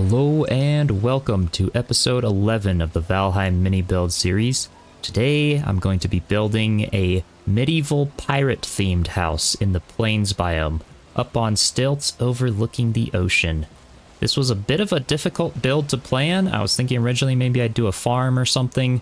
Hello and welcome to episode 11 of the Valheim MiniBuild series. Today I'm going to be building a medieval pirate-themed house in the plains biome, up on stilts overlooking the ocean. This was a bit of a difficult build to plan. I was thinking originally maybe I'd do a farm or something,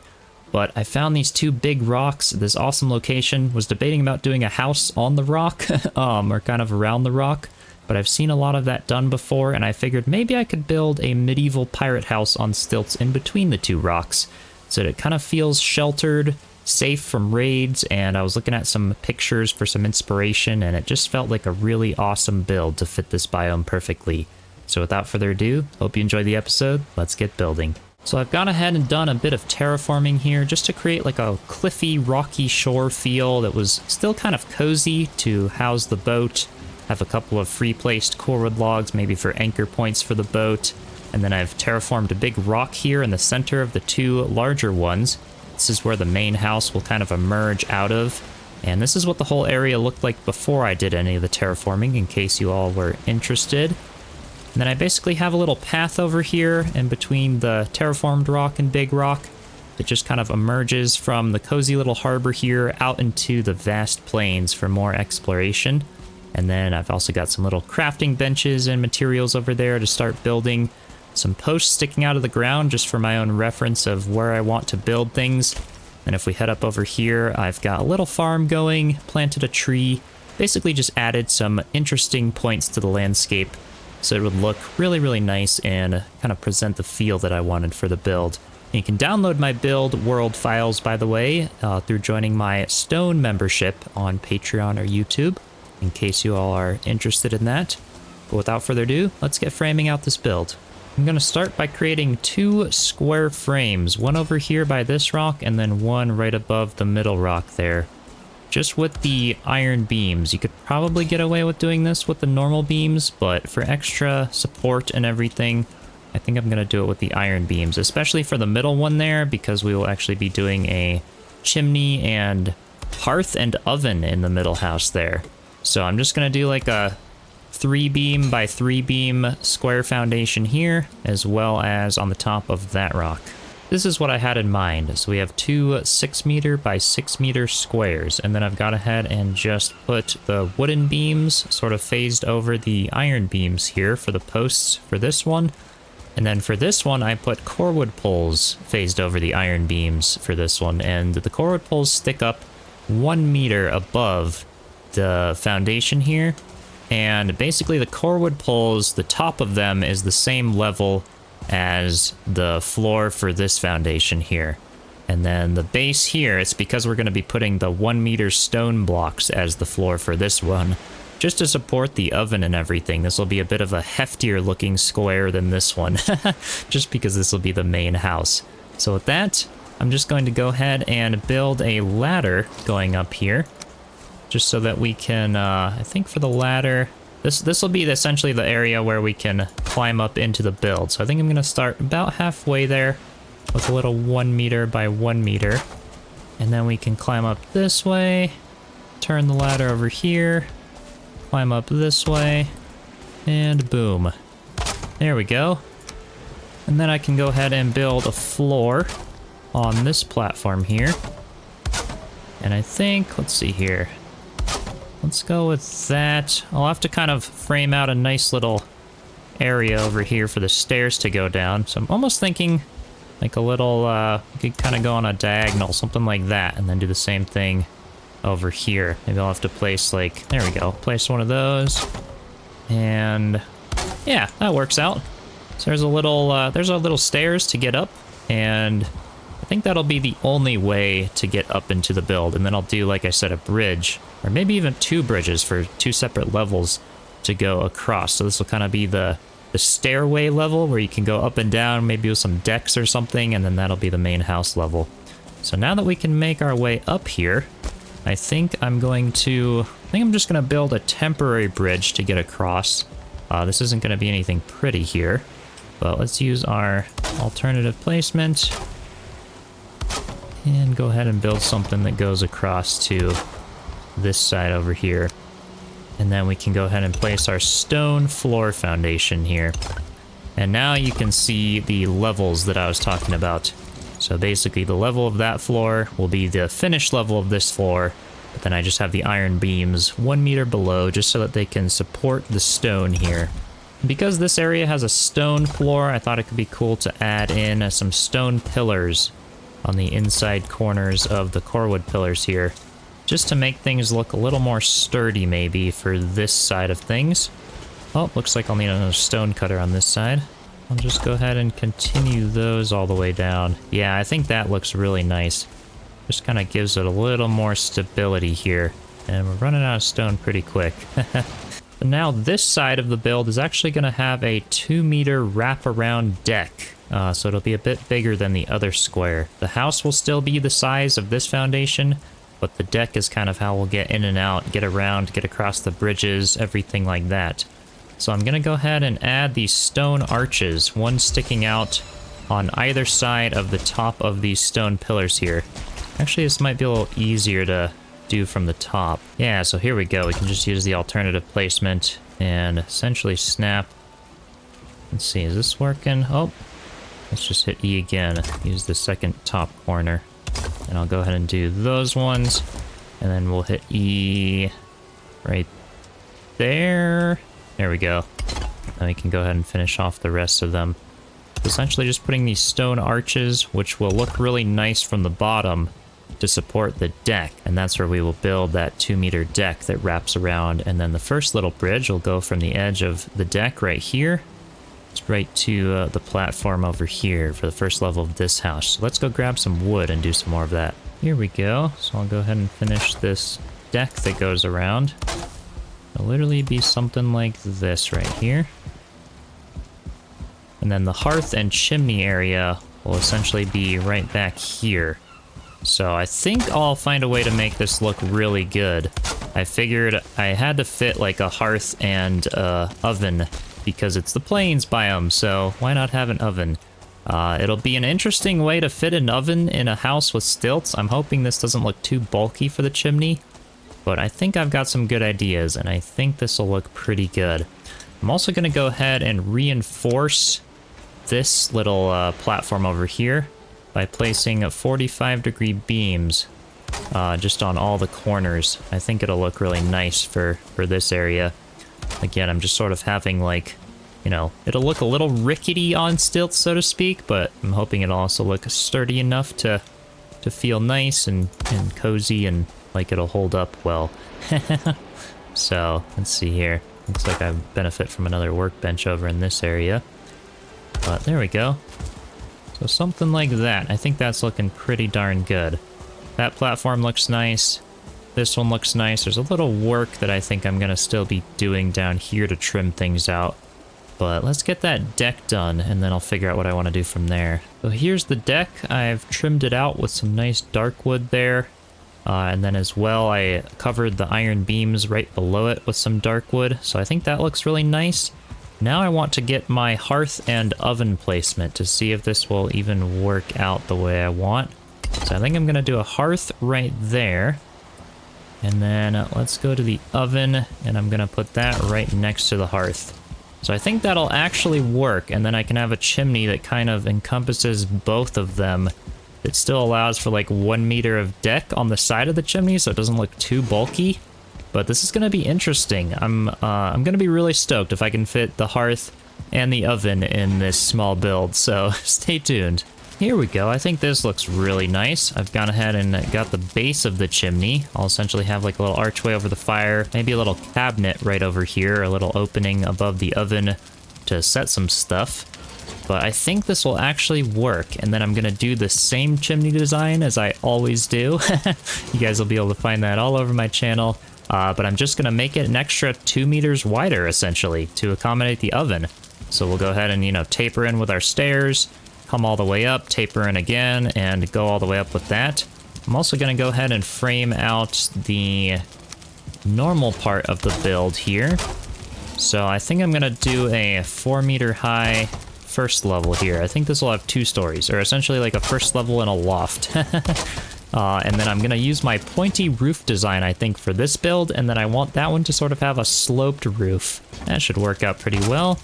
but I found these two big rocks, this awesome location, was debating about doing a house on the rock, or kind of around the rock. But I've seen a lot of that done before, and I figured maybe I could build a medieval pirate house on stilts in between the two rocks, so that it kind of feels sheltered, safe from raids, and I was looking at some pictures for some inspiration, and it just felt like a really awesome build to fit this biome perfectly. So without further ado, hope you enjoy the episode. Let's get building. So I've gone ahead and done a bit of terraforming here just to create like a cliffy, rocky shore feel that was still kind of cozy to house the boat. Have a couple of free-placed corewood logs, maybe for anchor points for the boat. And then I've terraformed a big rock here in the center of the two larger ones. This is where the main house will kind of emerge out of. And this is what the whole area looked like before I did any of the terraforming, in case you all were interested. And then I basically have a little path over here in between the terraformed rock and big rock that just kind of emerges from the cozy little harbor here out into the vast plains for more exploration. And then I've also got some little crafting benches and materials over there to start building. Some posts sticking out of the ground just for my own reference of where I want to build things. And if we head up over here, I've got a little farm going, planted a tree, basically just added some interesting points to the landscape so it would look really, really nice and kind of present the feel that I wanted for the build. And you can download my build world files, by the way, through joining my Stone membership on Patreon or YouTube, in case you all are interested in that. But without further ado, let's get framing out this build. I'm going to start by creating two square frames, one over here by this rock and then one right above the middle rock there. Just with the iron beams. You could probably get away with doing this with the normal beams, but for extra support and everything, I think I'm going to do it with the iron beams, especially for the middle one there, because we will actually be doing a chimney and hearth and oven in the middle house there. So I'm just going to do like a 3-beam by 3-beam square foundation here, as well as on the top of that rock. This is what I had in mind. So we have two 6-meter by 6-meter squares, and then I've gone ahead and just put the wooden beams sort of phased over the iron beams here for the posts for this one. And then for this one, I put corewood poles phased over the iron beams for this one, and the corewood poles stick up 1 meter above the foundation here, and basically the corewood poles, the top of them is the same level as the floor for this foundation here. And then the base here, it's because we're going to be putting the 1 meter stone blocks as the floor for this one, just to support the oven and everything. This will be a bit of a heftier looking square than this one, just because this will be the main house. So with that, I'm just going to go ahead and build a ladder going up here, just so that we can, I think for the ladder, this will be essentially the area where we can climb up into the build. So I think I'm going to start about halfway there with a little 1 meter by 1 meter. And then we can climb up this way, turn the ladder over here, climb up this way, and boom. There we go. And then I can go ahead and build a floor on this platform here. And I think, let's see here. Let's go with that. I'll have to kind of frame out a nice little area over here for the stairs to go down. So I'm almost thinking like a little, we could kind of go on a diagonal, something like that, and then do the same thing over here. Maybe I'll have to place like, there we go, place one of those. And yeah, that works out. So there's a little stairs to get up, and I think that'll be the only way to get up into the build. And then I'll do, like I said, a bridge, or maybe even 2 bridges for 2 separate levels to go across. So this will kind of be the stairway level where you can go up and down, maybe with some decks or something, and then that'll be the main house level. So now that we can make our way up here, I think I'm just going to build a temporary bridge to get across. This isn't going to be anything pretty here, but let's use our alternative placement and go ahead and build something that goes across to this side over here. And then we can go ahead and place our stone floor foundation here. And now you can see the levels that I was talking about. So basically the level of that floor will be the finished level of this floor, but then I just have the iron beams 1 meter below just so that they can support the stone here. Because this area has a stone floor, I thought it could be cool to add in some stone pillars on the inside corners of the corewood pillars here, just to make things look a little more sturdy maybe for this side of things. Oh, looks like I'll need another stone cutter on this side. I'll just go ahead and continue those all the way down. Yeah, I think that looks really nice. Just kind of gives it a little more stability here. And we're running out of stone pretty quick. But now this side of the build is actually going to have a 2 meter wraparound deck. So it'll be a bit bigger than the other square. The house will still be the size of this foundation, but the deck is kind of how we'll get in and out, get around, get across the bridges, everything like that. So I'm going to go ahead and add these stone arches, one sticking out on either side of the top of these stone pillars here. Actually, this might be a little easier to do from the top. Yeah, so here we go. We can just use the alternative placement and essentially snap. Let's see, is this working? Oh, let's just hit E again. Use the second top corner. And I'll go ahead and do those ones. And then we'll hit E right there. There we go. Now we can go ahead and finish off the rest of them. Essentially just putting these stone arches, which will look really nice from the bottom to support the deck. And that's where we will build that 2 meter deck that wraps around. And then the first little bridge will go from the edge of the deck right here. It's right to the platform over here for the first level of this house. So let's go grab some wood and do some more of that. Here we go. So I'll go ahead and finish this deck that goes around. It'll literally be something like this right here. And then the hearth and chimney area will essentially be right back here. So I think I'll find a way to make this look really good. I figured I had to fit like a hearth and oven because it's the plains biome, so why not have an oven? It'll be an interesting way to fit an oven in a house with stilts. I'm hoping this doesn't look too bulky for the chimney. But I think I've got some good ideas, and I think this will look pretty good. I'm also going to go ahead and reinforce this little platform over here by placing 45-degree beams just on all the corners. I think it'll look really nice for this area. Again, I'm just sort of having like, you know, it'll look a little rickety on stilts, so to speak, but I'm hoping it'll also look sturdy enough to feel nice and cozy and like it'll hold up well. So let's see here. Looks like I benefit from another workbench over in this area. But there we go. So something like that. I think that's looking pretty darn good. That platform looks nice. This one looks nice. There's a little work that I think I'm going to still be doing down here to trim things out. But let's get that deck done, and then I'll figure out what I want to do from there. So here's the deck. I've trimmed it out with some nice dark wood there. And then as well, I covered the iron beams right below it with some dark wood. So I think that looks really nice. Now I want to get my hearth and oven placement to see if this will even work out the way I want. So I think I'm going to do a hearth right there. And then let's go to the oven, and I'm going to put that right next to the hearth. So I think that'll actually work, and then I can have a chimney that kind of encompasses both of them. It still allows for like 1 meter of deck on the side of the chimney, so it doesn't look too bulky. But this is going to be interesting. I'm going to be really stoked if I can fit the hearth and the oven in this small build, so stay tuned. Here we go. I think this looks really nice. I've gone ahead and got the base of the chimney. I'll essentially have like a little archway over the fire, maybe a little cabinet right over here, a little opening above the oven to set some stuff. But I think this will actually work, and then I'm going to do the same chimney design as I always do. You guys will be able to find that all over my channel. But I'm just going to make it an extra 2 meters wider, essentially, to accommodate the oven. So we'll go ahead and, you know, taper in with our stairs, come all the way up, taper in again, and go all the way up with that. I'm also going to go ahead and frame out the normal part of the build here. So I think I'm going to do a 4 meter high first level here. I think this will have 2 stories, or essentially like a first level and a loft. And then I'm going to use my pointy roof design, I think, for this build, and then I want that one to sort of have a sloped roof. That should work out pretty well.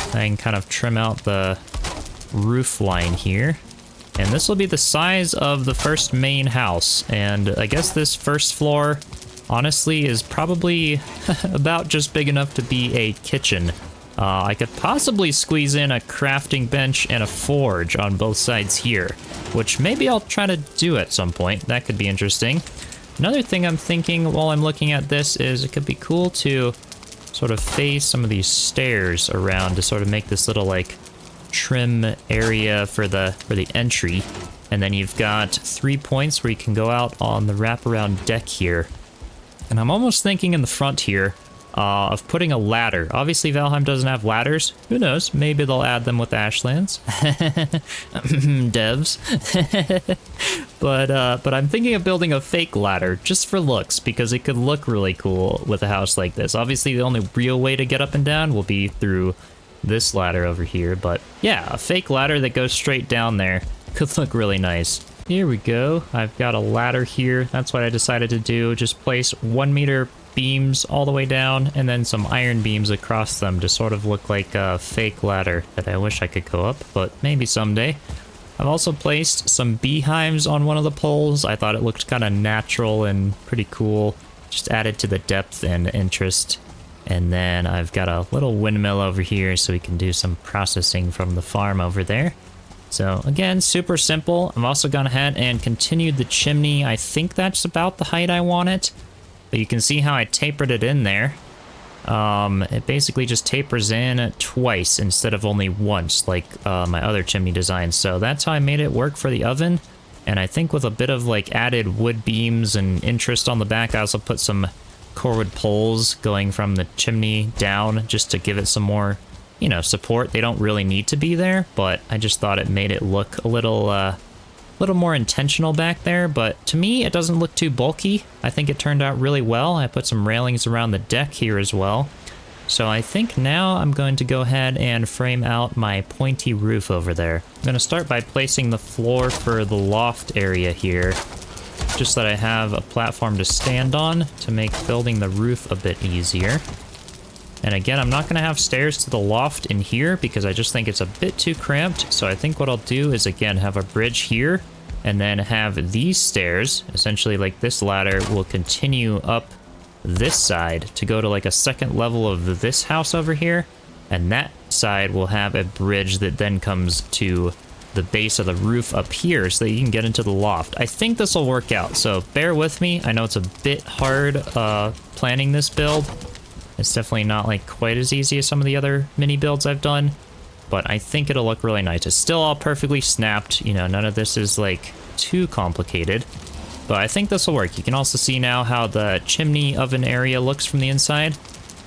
I can kind of trim out the roof line here. And this will be the size of the first main house. And I guess this first floor, honestly, is probably about just big enough to be a kitchen. I could possibly squeeze in a crafting bench and a forge on both sides here, which maybe I'll try to do at some point. That could be interesting. Another thing I'm thinking while I'm looking at this is it could be cool to sort of phase some of these stairs around to sort of make this little like trim area for the entry. And then you've got 3 points where you can go out on the wraparound deck here. And I'm almost thinking in the front here of putting a ladder. Obviously, Valheim doesn't have ladders. Who knows? Maybe they'll add them with Ashlands. Devs. But I'm thinking of building a fake ladder just for looks, because it could look really cool with a house like this. Obviously, the only real way to get up and down will be through this ladder over here. But yeah, a fake ladder that goes straight down there could look really nice. Here we go. I've got a ladder here. That's what I decided to do. Just place 1 meter beams all the way down and then some iron beams across them to sort of look like a fake ladder that I wish I could go up, but maybe someday. I've also placed some beehives on one of the poles. I thought it looked kind of natural and pretty cool. Just added to the depth and interest. And then I've got a little windmill over here so we can do some processing from the farm over there. So again, super simple. I've also gone ahead and continued the chimney. I think that's about the height I want it. But you can see how I tapered it in there. It basically just tapers in twice instead of only once, like my other chimney designs. So that's how I made it work for the oven. And I think with a bit of like added wood beams and interest on the back, I also put some corewood poles going from the chimney down just to give it some more, you know, support. They don't really need to be there, but I just thought it made it look a little more intentional back there. But to me, it doesn't look too bulky. I think it turned out really well. I put some railings around the deck here as well. So I think now I'm going to go ahead and frame out my pointy roof over there. I'm going to start by placing the floor for the loft area here, just so that I have a platform to stand on to make building the roof a bit easier. And again, I'm not going to have stairs to the loft in here because I just think it's a bit too cramped. So I think what I'll do is, again, have a bridge here and then have these stairs, essentially like this ladder, will continue up this side to go to like a second level of this house over here. And that side will have a bridge that then comes to the base of the roof up here so that you can get into the loft. I think this will work out, so bear with me. I know it's a bit hard planning this build. It's definitely not like quite as easy as some of the other mini builds I've done, but I think it'll look really nice. It's still all perfectly snapped, you know, none of this is like too complicated, but I think this will work. You can also see now how the chimney oven area looks from the inside.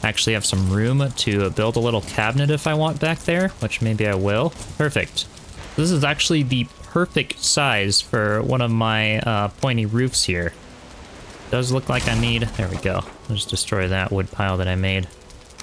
I actually have some room to build a little cabinet if I want back there, which maybe I will. Perfect. This is actually the perfect size for one of my pointy roofs here. Does look like I need, there we go. I'll just destroy that wood pile that I made.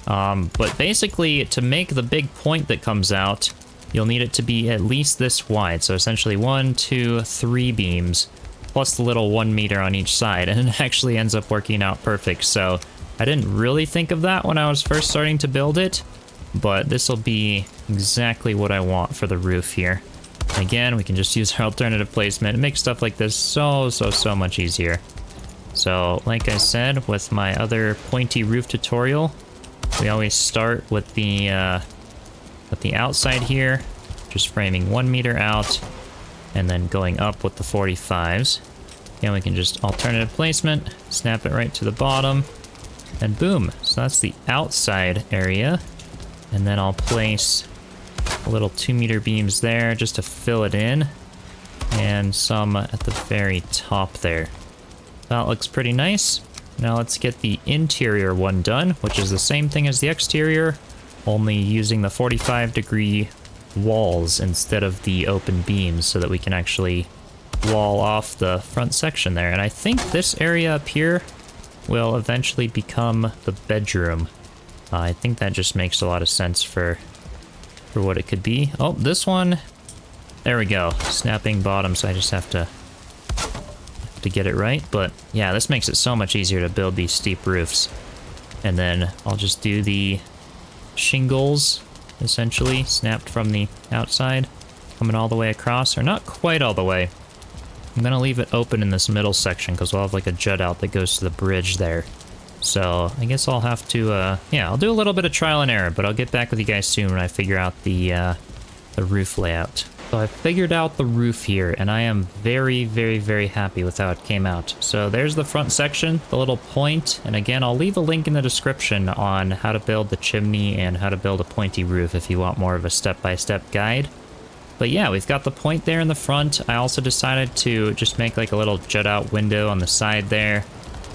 But basically, to make the big point that comes out, you'll need it to be at least this wide. So essentially 1, 2, 3 beams, plus the little 1 meter on each side, and it actually ends up working out perfect. So I didn't really think of that when I was first starting to build it, but this will be exactly what I want for the roof here. And again, we can just use our alternative placement. It makes stuff like this so much easier. So, like I said, with my other pointy roof tutorial, we always start with the outside here, just framing 1 meter out, and then going up with the 45s. And we can just alternative placement, snap it right to the bottom, and boom. So that's the outside area. And then I'll place a little 2 meter beams there just to fill it in, and some at the very top there. That looks pretty nice. Now let's get the interior one done, which is the same thing as the exterior, only using the 45-degree walls instead of the open beams so that we can actually wall off the front section there. And I think this area up here will eventually become the bedroom. I think that just makes a lot of sense for what it could be. Oh, this one, there we go. Snapping bottom, so I just have to get it right. But yeah, this makes it so much easier to build these steep roofs. And then I'll just do the shingles essentially, snapped from the outside, coming all the way across, or not quite all the way. I'm gonna leave it open in this middle section because we'll have like a jut out that goes to the bridge there. So I guess I'll have to, yeah, I'll do a little bit of trial and error, but I'll get back with you guys soon when I figure out the roof layout. So I figured out the roof here, and I am very, very, very happy with how it came out. So there's the front section, the little point, and again, I'll leave a link in the description on how to build the chimney and how to build a pointy roof if you want more of a step-by-step guide. But yeah, we've got the point there in the front. I also decided to just make like a little jut out window on the side there,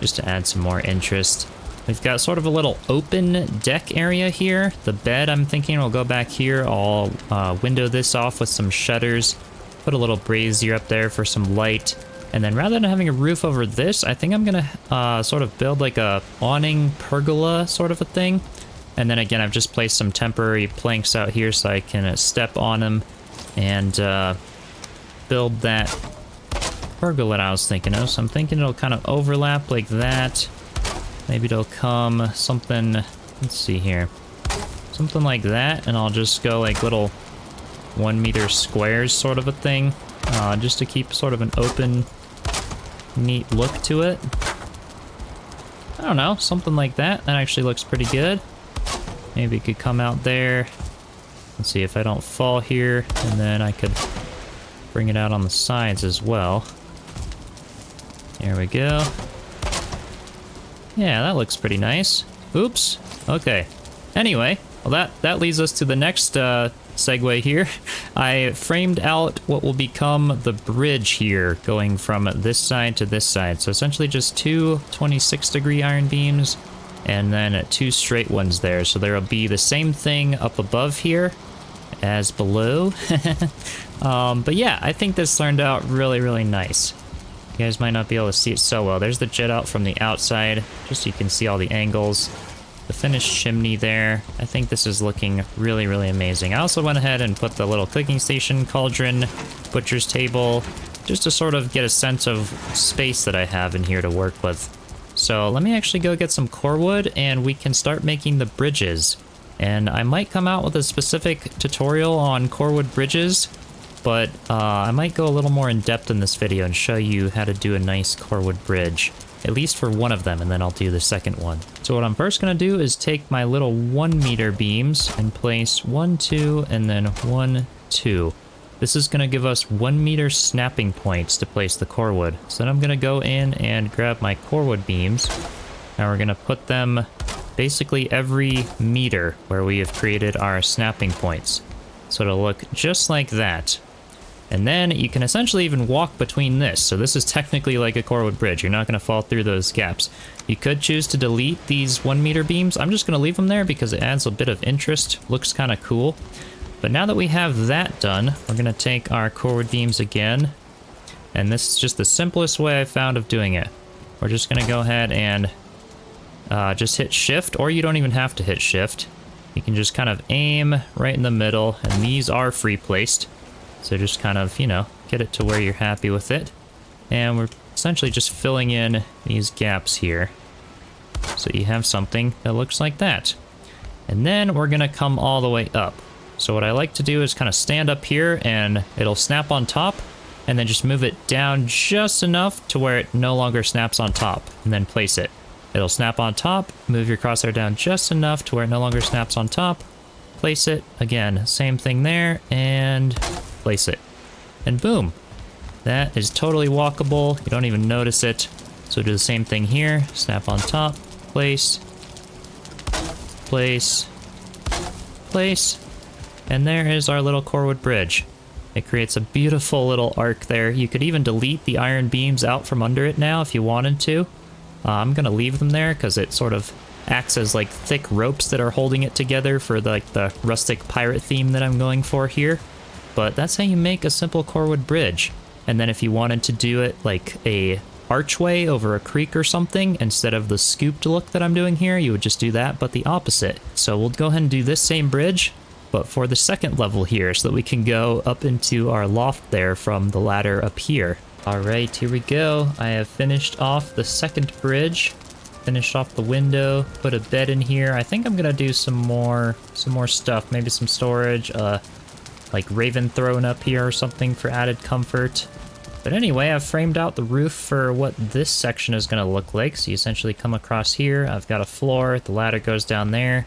just to add some more interest. We've got sort of a little open deck area here. The bed, I'm thinking, will go back here. I'll window this off with some shutters, put a little brazier up there for some light. And then rather than having a roof over this, I think I'm gonna sort of build like a awning pergola sort of a thing. And then again, I've just placed some temporary planks out here so I can step on them and build that pergola I was thinking of. So I'm thinking it'll kind of overlap like that. Maybe it'll come something, let's see here, something like that, and I'll just go like little 1 meter squares sort of a thing, just to keep sort of an open, neat look to it. I don't know, something like that. That actually looks pretty good. Maybe it could come out there. Let's see if I don't fall here, and then I could bring it out on the sides as well. There we go. Yeah, that looks pretty nice. Oops. Okay. Anyway, well that leads us to the next segue here. I framed out what will become the bridge here, going from this side to this side. So essentially just two 26-degree iron beams, and then two straight ones there. So there will be the same thing up above here as below. But yeah, I think this turned out really, really nice. You guys might not be able to see it so well. There's the jet out from the outside, just so you can see all the angles. The finished chimney there. I think this is looking really, really amazing. I also went ahead and put the little cooking station, cauldron, butcher's table, just to sort of get a sense of space that I have in here to work with. So let me actually go get some core wood and we can start making the bridges. And I might come out with a specific tutorial on core wood bridges, but I might go a little more in depth in this video and show you how to do a nice core wood bridge, at least for one of them, and then I'll do the second one. So what I'm first gonna do is take my little 1 meter beams and place 1, 2, and then 1, 2. This is gonna give us 1 meter snapping points to place the core wood. So then I'm gonna go in and grab my core wood beams. Now we're gonna put them basically every meter where we have created our snapping points. So it'll look just like that. And then you can essentially even walk between this. So this is technically like a core wood bridge. You're not going to fall through those gaps. You could choose to delete these 1 meter beams. I'm just going to leave them there because it adds a bit of interest. Looks kind of cool. But now that we have that done, we're going to take our core wood beams again. And this is just the simplest way I found of doing it. We're just going to go ahead and just hit shift, or you don't even have to hit shift. You can just kind of aim right in the middle, and these are free placed. So just kind of, you know, get it to where you're happy with it. And we're essentially just filling in these gaps here. So you have something that looks like that. And then we're gonna come all the way up. So what I like to do is kind of stand up here and it'll snap on top, and then just move it down just enough to where it no longer snaps on top, and then place it. It'll snap on top, move your crosshair down just enough to where it no longer snaps on top, place it, again, same thing there, and place it. And boom. That is totally walkable. You don't even notice it. So do the same thing here. Snap on top, place, place, place. And there is our little core wood bridge. It creates a beautiful little arc there. You could even delete the iron beams out from under it now if you wanted to. I'm gonna leave them there because it sort of acts as like thick ropes that are holding it together for the rustic pirate theme that I'm going for here. But that's how you make a simple core wood bridge. And then if you wanted to do it like a archway over a creek or something, instead of the scooped look that I'm doing here, you would just do that, but the opposite. So we'll go ahead and do this same bridge, but for the second level here, so that we can go up into our loft there from the ladder up here. All right, here we go. I have finished off the second bridge. finish off the window, put a bed in here. I think I'm gonna do some more stuff, maybe some storage, like raven throne up here or something for added comfort. But anyway, I've framed out the roof for what this section is gonna look like. So you essentially come across here, I've got a floor, the ladder goes down there.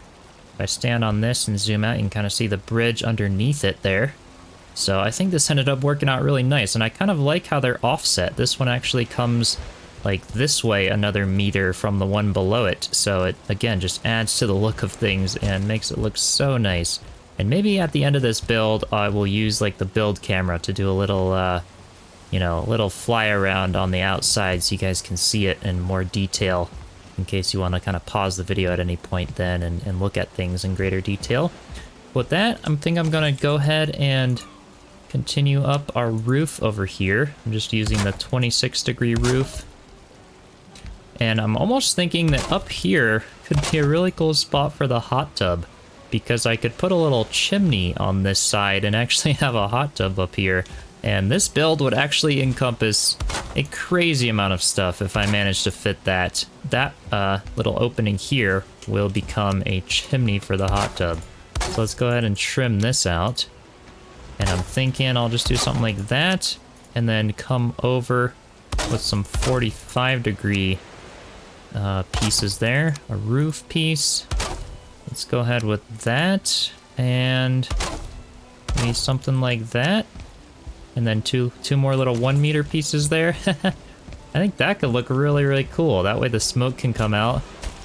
If I stand on this and zoom out, you can kind of see the bridge underneath it there. So I think this ended up working out really nice, and I kind of like how they're offset. This one actually comes like this way another meter from the one below it. So it, again, just adds to the look of things and makes it look so nice. And maybe at the end of this build, I will use like the build camera to do a little, you know, little fly around on the outside so you guys can see it in more detail in case you want to kind of pause the video at any point then and look at things in greater detail. With that, I think I'm going to go ahead and continue up our roof over here. I'm just using the 26-degree roof. And I'm almost thinking that up here could be a really cool spot for the hot tub, because I could put a little chimney on this side and actually have a hot tub up here. And this build would actually encompass a crazy amount of stuff if I managed to fit that. That little opening here will become a chimney for the hot tub. So let's go ahead and trim this out. And I'm thinking I'll just do something like that, and then come over with some 45-degree pieces there. A roof piece. Let's go ahead with that, and maybe something like that. And then two more little 1 meter pieces there. I think that could look really, really cool. That way the smoke can come out.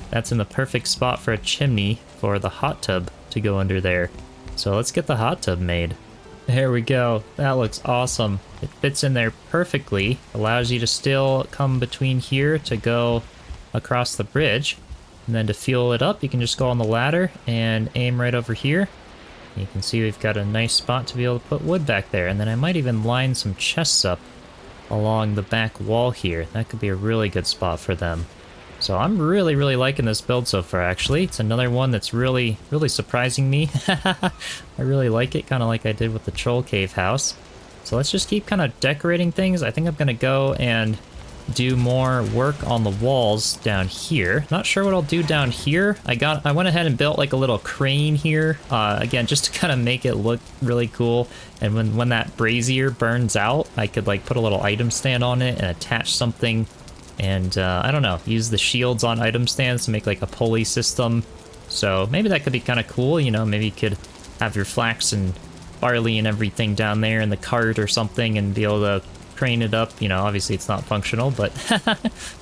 That's in the perfect spot for a chimney for the hot tub to go under there. So let's get the hot tub made. There we go. That looks awesome. It fits in there perfectly. Allows you to still come between here to go across the bridge. And then to fuel it up, you can just go on the ladder and aim right over here. You can see we've got a nice spot to be able to put wood back there. And then I might even line some chests up along the back wall here. That could be a really good spot for them. So I'm really, really liking this build so far, actually. It's another one that's really, really surprising me. I really like it, kind of like I did with the Troll Cave house. So let's just keep kind of decorating things. I think I'm going to go and do more work on the walls down here. Not sure what I'll do down here. I went ahead and built like a little crane here, again, just to kind of make it look really cool. And when that brazier burns out, I could like put a little item stand on it and attach something. And I don't know, use the shields on item stands to make like a pulley system. So maybe that could be kind of cool, you know, maybe you could have your flax and barley and everything down there in the cart or something and be able to crane it up. You know, obviously it's not functional, but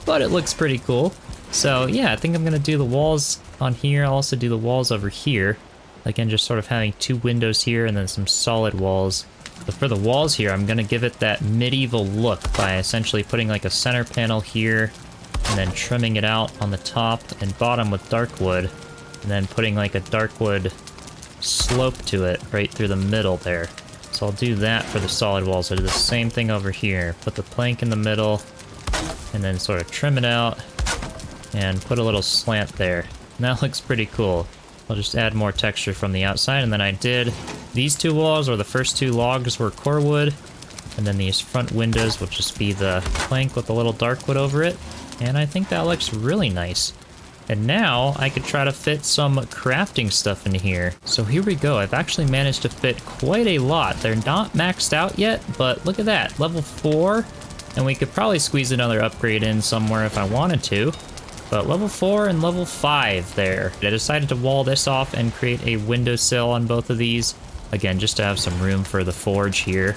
but it looks pretty cool. So yeah, I think I'm gonna do the walls on here. I'll also do the walls over here. Again, just sort of having 2 windows here and then some solid walls. But for the walls here, I'm gonna give it that medieval look by essentially putting like a center panel here and then trimming it out on the top and bottom with dark wood, and then putting like a dark wood slope to it right through the middle there. So I'll do that for the solid walls. I'll do the same thing over here. Put the plank in the middle and then sort of trim it out and put a little slant there. And that looks pretty cool. I'll just add more texture from the outside. And then I did these 2 walls, or the first 2 logs were core wood. And then these front windows will just be the plank with a little dark wood over it. And I think that looks really nice. And now I could try to fit some crafting stuff in here. So here we go. I've actually managed to fit quite a lot. They're not maxed out yet, but look at that. Level 4. And we could probably squeeze another upgrade in somewhere if I wanted to. But level 4 and level 5 there. I decided to wall this off and create a windowsill on both of these. Again, just to have some room for the forge here.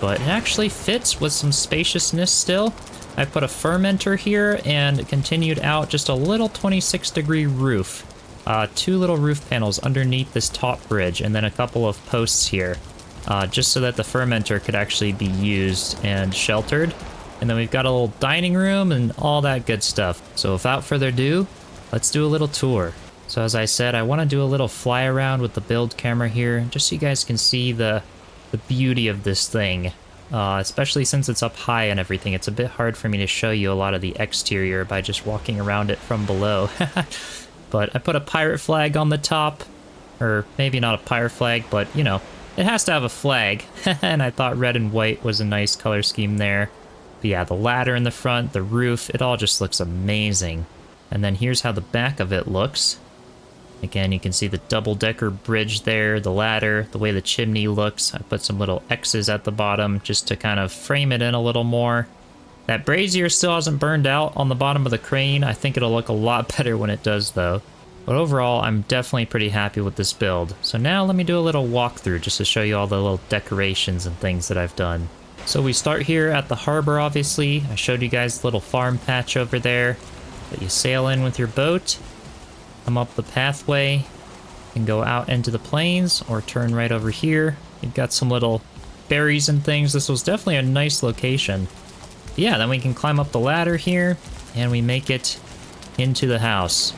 But it actually fits with some spaciousness still. I put a fermenter here and continued out just a little 26-degree roof. 2 little roof panels underneath this top bridge, and then a couple of posts here. Just so that the fermenter could actually be used and sheltered. And then we've got a little dining room and all that good stuff. So without further ado, let's do a little tour. So as I said, I want to do a little fly around with the build camera here, just so you guys can see the beauty of this thing. Especially since it's up high and everything, it's a bit hard for me to show you a lot of the exterior by just walking around it from below. But I put a pirate flag on the top, or maybe not a pirate flag, but you know, it has to have a flag. And I thought red and white was a nice color scheme there. But yeah, the ladder in the front, the roof, it all just looks amazing. And then here's how the back of it looks. Again, you can see the double-decker bridge there, the ladder, the way the chimney looks. I put some little X's at the bottom just to kind of frame it in a little more. That brazier still hasn't burned out on the bottom of the crane. I think it'll look a lot better when it does, though. But overall, I'm definitely pretty happy with this build. So now let me do a little walkthrough just to show you all the little decorations and things that I've done. So we start here at the harbor, obviously. I showed you guys the little farm patch over there that you sail in with your boat. Come up the pathway and go out into the plains or turn right over here. You've got some little berries and things. This was definitely a nice location. Yeah, then we can climb up the ladder here and we make it into the house.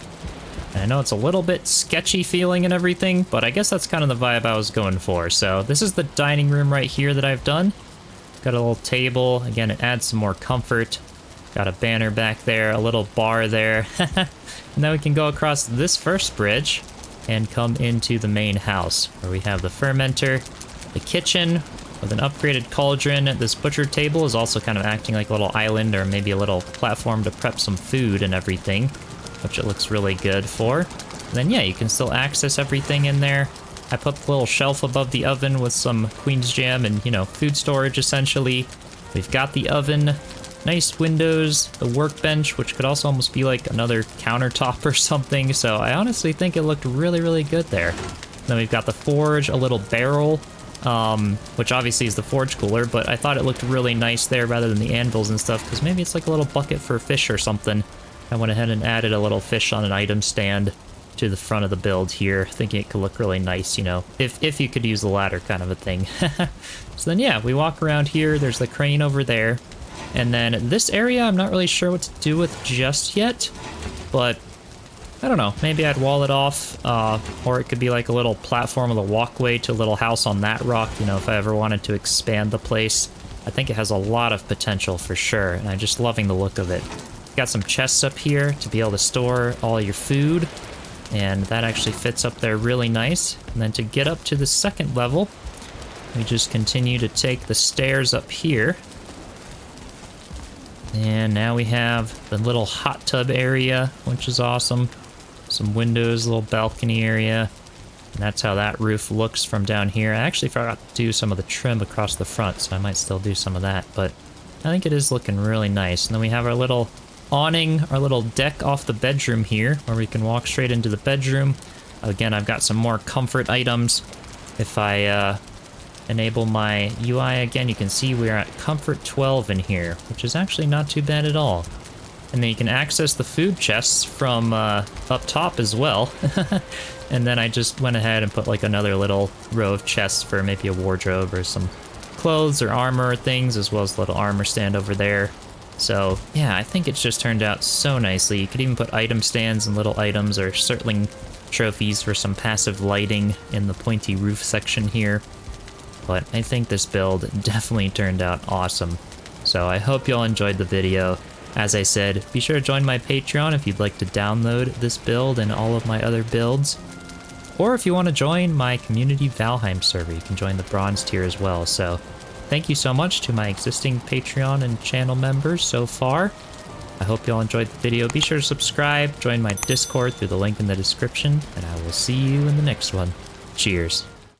And I know it's a little bit sketchy feeling and everything, but I guess that's kind of the vibe I was going for. So this is the dining room right here that I've done. Got a little table. Again, it adds some more comfort. Got a banner back there, a little bar there. And then we can go across this first bridge and come into the main house where we have the fermenter, the kitchen with an upgraded cauldron. This butcher table is also kind of acting like a little island or maybe a little platform to prep some food and everything, which it looks really good for. And then, yeah, you can still access everything in there. I put the little shelf above the oven with some Queen's Jam and, you know, food storage, essentially. We've got the oven, nice windows, the workbench, which could also almost be like another countertop or something. So I honestly think it looked really, really good there. Then we've got the forge, a little barrel, which obviously is the forge cooler, but I thought it looked really nice there rather than the anvils and stuff, because maybe it's like a little bucket for fish or something. I went ahead and added a little fish on an item stand to the front of the build here, thinking it could look really nice, you know, if you could use the ladder kind of a thing. So then, yeah, we walk around here. There's the crane over there. And then this area, I'm not really sure what to do with just yet, but I don't know. Maybe I'd wall it off, or it could be like a little platform with a walkway to a little house on that rock, you know, if I ever wanted to expand the place. I think it has a lot of potential for sure, and I'm just loving the look of it. Got some chests up here to be able to store all your food, and that actually fits up there really nice. And then to get up to the second level, we just continue to take the stairs up here. And now we have the little hot tub area, which is awesome. Some windows, little balcony area. And that's how that roof looks from down here. I actually forgot to do some of the trim across the front, so I might still do some of that. But I think it is looking really nice. And then we have our little awning, our little deck off the bedroom here, where we can walk straight into the bedroom. Again, I've got some more comfort items. If I enable my UI again, you can see we're at comfort 12 in here, which is actually not too bad at all. And then you can access the food chests from up top as well. And then I just went ahead and put like another little row of chests for maybe a wardrobe or some clothes or armor or things, as well as a little armor stand over there. So yeah, I think it's just turned out so nicely. You could even put item stands and little items or circling trophies for some passive lighting in the pointy roof section here. But I think this build definitely turned out awesome. So I hope y'all enjoyed the video. As I said, be sure to join my Patreon if you'd like to download this build and all of my other builds. Or if you want to join my community Valheim server, you can join the bronze tier as well. So thank you so much to my existing Patreon and channel members so far. I hope y'all enjoyed the video. Be sure to subscribe, join my Discord through the link in the description, and I will see you in the next one. Cheers.